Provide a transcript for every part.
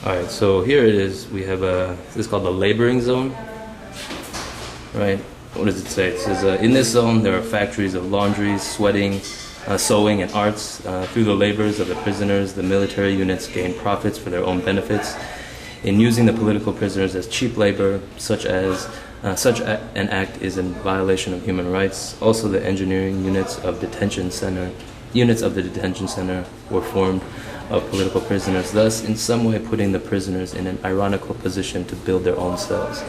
All right, so here it is. We have this is called the laboring zone, right? What does it say? It says, in this zone, there are factories of laundries, sweating, sewing, and arts. Through the labors of the prisoners, the military units gain profits for their own benefits. In using the political prisoners as cheap labor, such an act is in violation of human rights. Also, the engineering units of the detention center were formed of political prisoners, thus in some way putting the prisoners in an ironical position to build their own cells.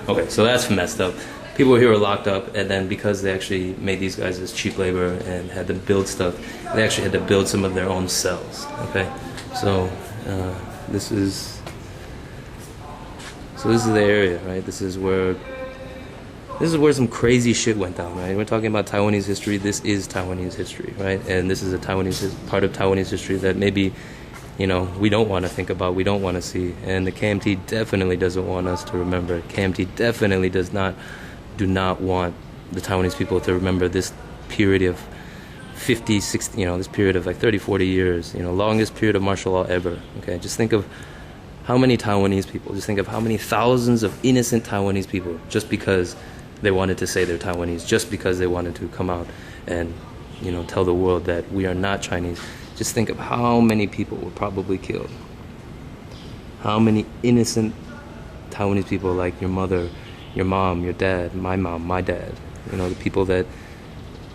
Okay, so that's messed up. People here were locked up, and then because they actually made these guys as cheap labor and had to build stuff, they actually had to build some of their own cells. Okay, so this is the area, right? This is where some crazy shit went down, right? We're talking about Taiwanese history. This is Taiwanese history, right? And this is a part of Taiwanese history that maybe, we don't want to think about, we don't want to see. And the KMT definitely doesn't want us to remember. KMT definitely do not want the Taiwanese people to remember this period of 50, 60, this period of like 30, 40 years, longest period of martial law ever, okay? Just think of how many Taiwanese people, just think of how many thousands of innocent Taiwanese people, just because they wanted to say they're Taiwanese, just because they wanted to come out and, tell the world that we are not Chinese. Just think of how many people were probably killed. How many innocent Taiwanese people, like your mother, your mom, your dad, my mom, my dad, the people that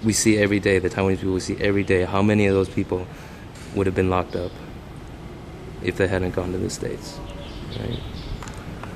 we see every day, the Taiwanese people we see every day, how many of those people would have been locked up if they hadn't gone to the States, right?